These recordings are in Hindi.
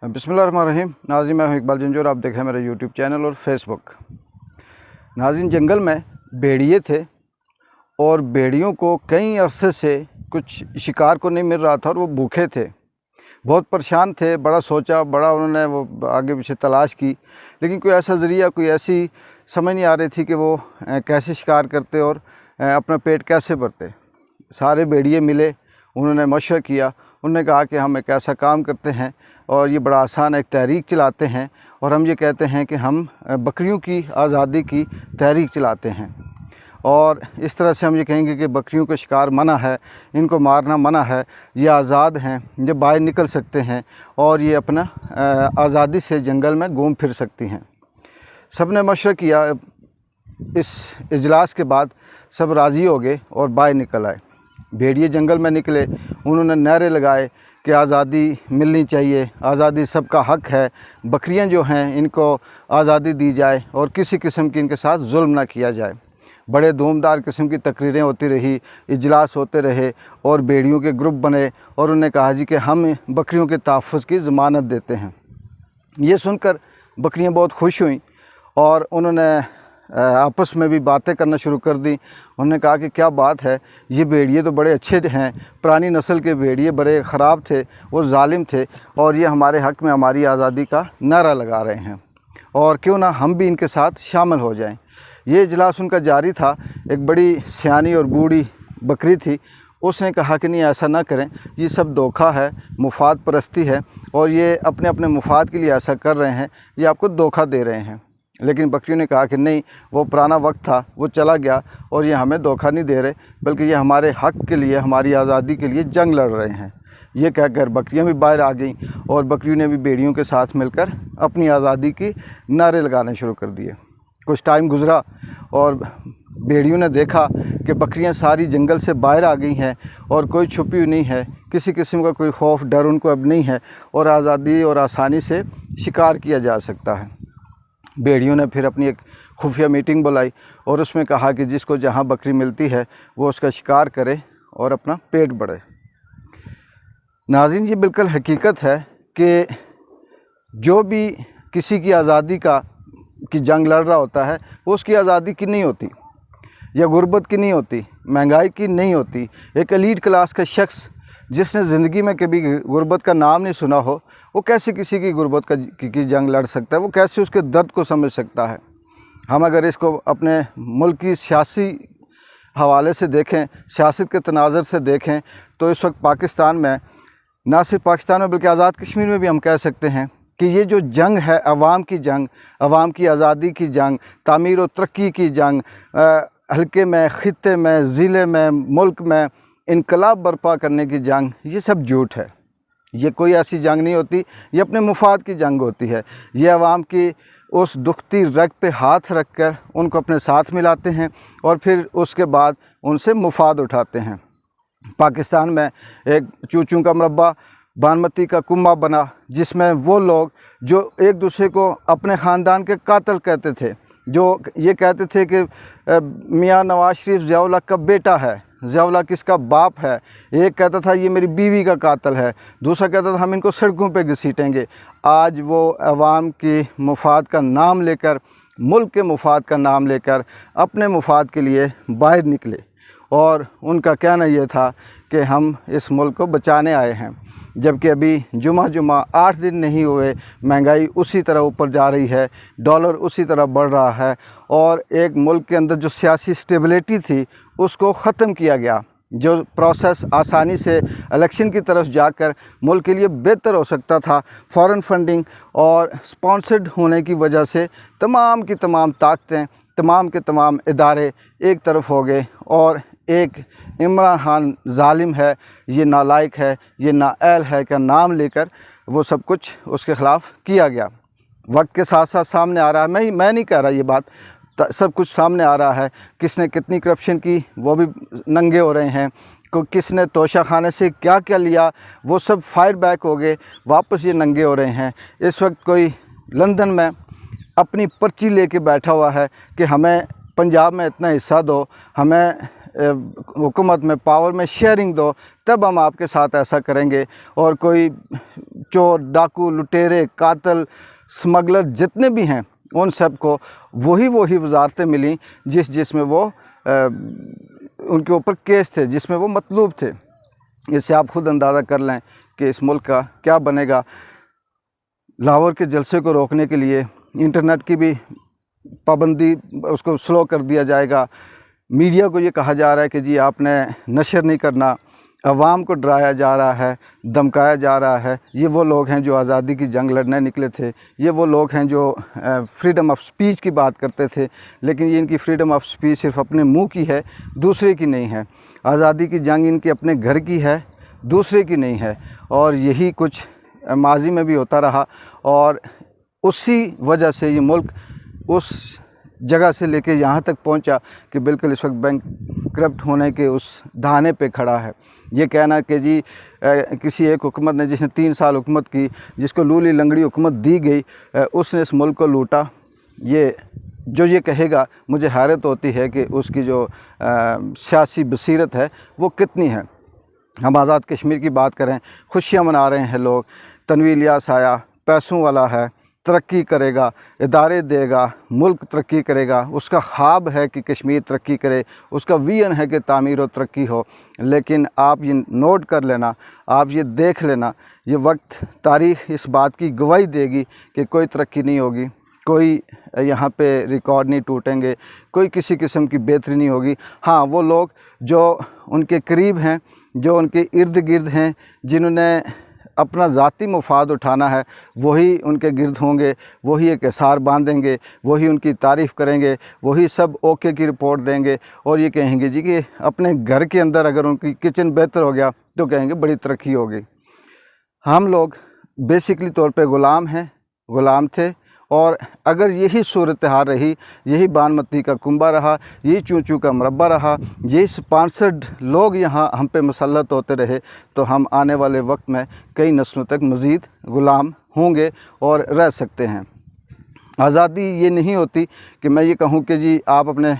बिस्मिल्लाहिर्रहमानिर्रहीम। नाज़रीन, मैं हूं इकबाल जंजोर। आप देख रहे हैं मेरा यूट्यूब चैनल और फेसबुक। नाज़रीन, जंगल में भेड़िए थे और भेड़ियों को कई अरसे से कुछ शिकार को नहीं मिल रहा था और वो भूखे थे, बहुत परेशान थे। बड़ा सोचा, बड़ा उन्होंने वो आगे पीछे तलाश की, लेकिन कोई ऐसा ज़रिया, कोई ऐसी समझ नहीं आ रही थी कि वो कैसे शिकार करते और अपना पेट कैसे भरते। सारे भेड़िए मिले, उन्होंने मशवरा किया। उन्होंने कहा कि हम एक ऐसा काम करते हैं और ये बड़ा आसान है, एक तहरीक चलाते हैं और हम ये कहते हैं कि हम बकरियों की आज़ादी की तहरीक चलाते हैं। और इस तरह से हम ये कहेंगे कि बकरियों का शिकार मना है, इनको मारना मना है, ये आज़ाद हैं, ये बाहर निकल सकते हैं और ये अपना आज़ादी से जंगल में घूम फिर सकती हैं। सब ने मशवरा किया। इस इजलास के बाद सब राज़ी हो गए और बाहर निकल आए। भेड़िए जंगल में निकले, उन्होंने नारे लगाए कि आज़ादी मिलनी चाहिए, आज़ादी सबका हक है, बकरियां जो हैं इनको आज़ादी दी जाए और किसी किस्म की इनके साथ जुल्म ना किया जाए। बड़े धूमदार किस्म की तकरीरें होती रही, इजलास होते रहे और भेड़ियों के ग्रुप बने और उन्होंने कहा जी कि हम बकरियों के तहफ़्फ़ुज़ की ज़मानत देते हैं। ये सुनकर बकरियां बहुत खुश हुईं और उन्होंने आपस में भी बातें करना शुरू कर दी। उन्होंने कहा कि क्या बात है, ये भेड़िए तो बड़े अच्छे हैं, पुरानी नस्ल के भेड़िए बड़े ख़राब थे, वो जालिम थे और ये हमारे हक़ में हमारी आज़ादी का नारा लगा रहे हैं और क्यों ना हम भी इनके साथ शामिल हो जाएं। ये इजलास उनका जारी था। एक बड़ी सियानी और बूढ़ी बकरी थी, उसने कहा कि नहीं, ऐसा ना करें, ये सब धोखा है, मुफाद परस्ती है और ये अपने अपने मुफाद के लिए ऐसा कर रहे हैं, ये आपको धोखा दे रहे हैं। लेकिन बकरियों ने कहा कि नहीं, वो पुराना वक्त था, वो चला गया और ये हमें धोखा नहीं दे रहे, बल्कि ये हमारे हक़ के लिए, हमारी आज़ादी के लिए जंग लड़ रहे हैं। ये कहकर बकरियां भी बाहर आ गईं और बकरियों ने भी भेड़ियों के साथ मिलकर अपनी आज़ादी की नारे लगाने शुरू कर दिए। कुछ टाइम गुज़रा और भेड़ियों ने देखा कि बकरियां सारी जंगल से बाहर आ गई हैं और कोई छुपी हुई नहीं है, किसी किस्म का कोई खौफ डर उनको अब नहीं है और आज़ादी और आसानी से शिकार किया जा सकता है। भेड़ियों ने फिर अपनी एक खुफिया मीटिंग बुलाई और उसमें कहा कि जिसको जहाँ बकरी मिलती है वो उसका शिकार करे और अपना पेट बढ़े। नाज़रीन, ये बिल्कुल हकीकत है कि जो भी किसी की आज़ादी की जंग लड़ रहा होता है, वो उसकी आज़ादी की नहीं होती या गुर्बत की नहीं होती, महंगाई की नहीं होती। एक एलीट क्लास का शख्स जिसने ज़िंदगी में कभी गुर्बत का नाम नहीं सुना हो, वो कैसे किसी की गुर्बत की जंग लड़ सकता है, वो कैसे उसके दर्द को समझ सकता है। हम अगर इसको अपने मुल्क की सियासी हवाले से देखें, सियासत के तनाज़र से देखें, तो इस वक्त पाकिस्तान में, ना सिर्फ पाकिस्तान में बल्कि आज़ाद कश्मीर में भी हम कह सकते हैं कि ये जो जंग है, अवाम की जंग, अवाम की आज़ादी की जंग, तामीर और तरक्की की जंग, हल्के में, ख़ित्ते में, ज़िले में, मुल्क में इनकलाब बर्पा करने की जंग, ये सब झूठ है। ये कोई ऐसी जंग नहीं होती, ये अपने मुफाद की जंग होती है। ये अवाम की उस दुखती रग पे हाथ रख कर उनको अपने साथ मिलाते हैं और फिर उसके बाद उनसे मुफाद उठाते हैं। पाकिस्तान में एक चूचू का मुरब्बा, बानमती का कुम्बा बना, जिसमें वो लोग जो एक दूसरे को अपने ख़ानदान के कातिल कहते थे, जो ये कहते थे कि मियाँ नवाज शरीफ ज़िया-उल हक का बेटा है, ज़िया-उल हक इसका बाप है। एक कहता था ये मेरी बीवी का कातिल है, दूसरा कहता था हम इनको सड़कों पे घसीटेंगे। आज वो अवाम के मुफाद का नाम लेकर, मुल्क के मुफाद का नाम लेकर अपने मुफाद के लिए बाहर निकले और उनका कहना ये था कि हम इस मुल्क को बचाने आए हैं। जबकि अभी जुमा 8 दिन नहीं हुए, महंगाई उसी तरह ऊपर जा रही है, डॉलर उसी तरह बढ़ रहा है और एक मुल्क के अंदर जो सियासी स्टेबिलिटी थी उसको ख़त्म किया गया। जो प्रोसेस आसानी से इलेक्शन की तरफ जाकर मुल्क के लिए बेहतर हो सकता था, फॉरेन फंडिंग और स्पॉन्सर्ड होने की वजह से तमाम की तमाम ताकतें, तमाम के तमाम इदारे एक तरफ हो गए और एक इमरान खान जालिम है, ये नालायक है, ये नाअहल है का नाम लेकर वो सब कुछ उसके ख़िलाफ़ किया गया। वक्त के साथ साथ सामने आ रहा है, मैं नहीं कह रहा ये बात, सब कुछ सामने आ रहा है। किसने कितनी करप्शन की वो भी नंगे हो रहे हैं, किसने तोशा खाने से क्या क्या लिया वो सब फायर बैक हो गए, वापस ये नंगे हो रहे हैं। इस वक्त कोई लंदन में अपनी पर्ची लेके बैठा हुआ है कि हमें पंजाब में इतना हिस्सा दो, हमें हुकूमत में, पावर में शेयरिंग दो, तब हम आपके साथ ऐसा करेंगे। और कोई चोर, डाकू, लुटेरे, कातिल, स्मगलर जितने भी हैं, उन सब को वही वजारतें मिली जिसमें वो उनके ऊपर केस थे, जिसमें वो मतलूब थे। इससे आप खुद अंदाज़ा कर लें कि इस मुल्क का क्या बनेगा। लाहौर के जलसे को रोकने के लिए इंटरनेट की भी पाबंदी, उसको स्लो कर दिया जाएगा। मीडिया को ये कहा जा रहा है कि जी आपने नशर नहीं करना। अवाम को डराया जा रहा है, धमकाया जा रहा है। ये वो लोग हैं जो आज़ादी की जंग लड़ने निकले थे। ये वो लोग हैं जो फ्रीडम ऑफ स्पीच की बात करते थे, लेकिन ये इनकी फ्रीडम ऑफ स्पीच सिर्फ अपने मुंह की है, दूसरे की नहीं है। आज़ादी की जंग इनके अपने घर की है, दूसरे की नहीं है। और यही कुछ माजी में भी होता रहा, और उसी वजह से ये मुल्क उस जगह से लेके यहाँ तक पहुँचा कि बिल्कुल इस वक्त बैंक करप्ट होने के उस धाने पे खड़ा है। ये कहना कि जी किसी एक हुकूमत ने, जिसने 3 साल हुकूमत की, जिसको लूली लंगड़ी हुकूमत दी गई, उसने इस मुल्क को लूटा, ये कहेगा, मुझे हैरत होती है कि उसकी जो सियासी बसीरत है वो कितनी है। हम आज़ाद कश्मीर की बात करें, खुशियाँ मना रहे हैं लोग। तनवीर इलियास आया, पैसों वाला है, तरक्की करेगा, इदारे देगा, मुल्क तरक्की करेगा। उसका ख्वाब है कि कश्मीर तरक्की करे, उसका विजन है कि तामीर और तरक्की हो। लेकिन आप ये नोट कर लेना, आप ये देख लेना, ये वक्त तारीख़ इस बात की गवाही देगी कि कोई तरक्की नहीं होगी, कोई यहाँ पे रिकॉर्ड नहीं टूटेंगे, कोई किसी किस्म की बेहतरी नहीं होगी। हाँ, वो लोग जो उनके करीब हैं, जो उनके इर्द गिर्द हैं, जिन्होंने अपना ज़ाती मुफाद उठाना है, वही उनके गिर्द होंगे, वही एक हिसार बांधेंगे, वही उनकी तारीफ़ करेंगे, वही सब ओके की रिपोर्ट देंगे और ये कहेंगे जी कि अपने घर के अंदर अगर उनकी किचन बेहतर हो गया तो कहेंगे बड़ी तरक्की होगी। हम लोग बेसिकली तौर पे ग़ुलाम हैं, ग़ुलाम थे। और अगर यही सूरत हाल रही, यही बानमती का कुंबा रहा, यही चूचू का मुरब्बा रहा, यही स्पॉन्सर्ड लोग यहाँ हम पे मुसल्लत होते रहे, तो हम आने वाले वक्त में कई नस्लों तक मज़ीद ग़ुलाम होंगे और रह सकते हैं। आज़ादी ये नहीं होती कि मैं ये कहूँ कि जी आप अपने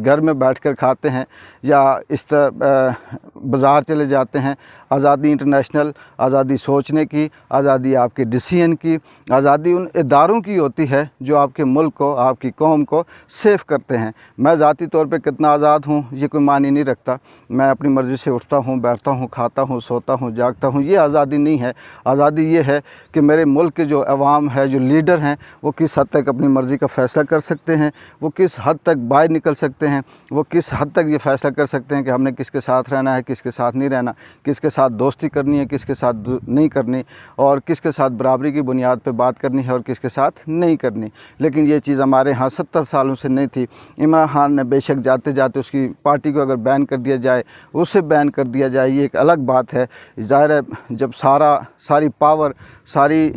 घर में बैठकर खाते हैं या इस तरह बाज़ार चले जाते हैं। आज़ादी इंटरनेशनल, आज़ादी सोचने की, आज़ादी आपके डिसीजन की, आज़ादी उन इदारों की होती है जो आपके मुल्क को, आपकी कौम को सेफ करते हैं। मैं ज़ाती तौर पे कितना आज़ाद हूँ ये कोई मानी नहीं रखता। मैं अपनी मर्ज़ी से उठता हूँ, बैठता हूँ, खाता हूँ, सोता हूँ, जागता हूँ, ये आज़ादी नहीं है। आज़ादी ये है कि मेरे मुल्क के जो अवाम है, जो लीडर हैं, वो किस हद तक अपनी मर्ज़ी का फ़ैसला कर सकते हैं, वो किस हद तक बाहर निकल सकते हैं, वो किस हद तक ये फ़ैसला कर सकते हैं कि हमने किसके साथ रहना है, किसके साथ नहीं रहना, किसके साथ दोस्ती करनी है, किसके साथ नहीं करनी, और किसके साथ बराबरी की बुनियाद पे बात करनी है और किसके साथ नहीं करनी। लेकिन ये चीज़ हमारे यहाँ 70 सालों से नहीं थी। इमरान खान ने बेशक जाते जाते उसकी पार्टी को अगर बैन कर दिया जाए, उसे बैन कर दिया जाए, ये एक अलग बात है। ज़ाहिर है जब सारी पावर, सारी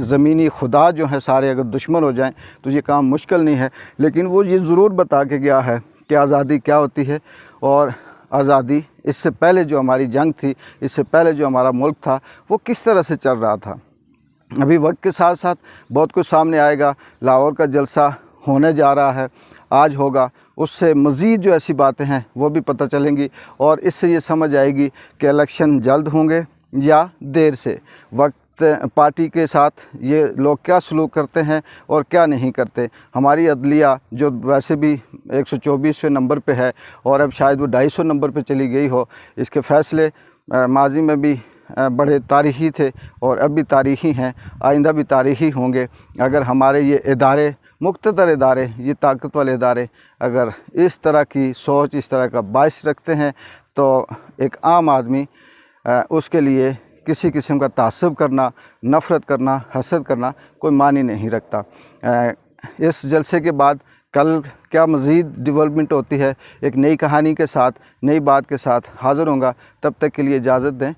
ज़मीनी खुदा जो है सारे अगर दुश्मन हो जाएं तो ये काम मुश्किल नहीं है। लेकिन वो ये ज़रूर बता के गया है कि आज़ादी क्या होती है, और आज़ादी इससे पहले जो हमारी जंग थी, इससे पहले जो हमारा मुल्क था, वो किस तरह से चल रहा था। अभी वक्त के साथ साथ बहुत कुछ सामने आएगा। लाहौर का जलसा होने जा रहा है, आज होगा, उससे मज़ीद जो ऐसी बातें हैं वो भी पता चलेंगी, और इससे ये समझ आएगी कि इलेक्शन जल्द होंगे या देर से। वक्त पार्टी के साथ ये लोग क्या सलूक करते हैं और क्या नहीं करते। हमारी अदलिया जो वैसे भी 124वें नंबर पे है और अब शायद वो 250 नंबर पे चली गई हो, इसके फ़ैसले माजी में भी बड़े तारीख़ी थे और अब भी तारीख़ी हैं, आइंदा भी तारीख़ी होंगे। अगर हमारे ये इदारे, मुख्तदर इदारे, ये ताकत वाले इदारे अगर इस तरह की सोच, इस तरह का बाइस रखते हैं, तो एक आम आदमी उसके लिए किसी किस्म का तासुब करना, नफ़रत करना, हसद करना कोई मानी नहीं रखता। इस जलसे के बाद कल क्या मज़ीद डेवलपमेंट होती है, एक नई कहानी के साथ, नई बात के साथ हाज़िर होऊंगा। तब तक के लिए इजाज़त दें।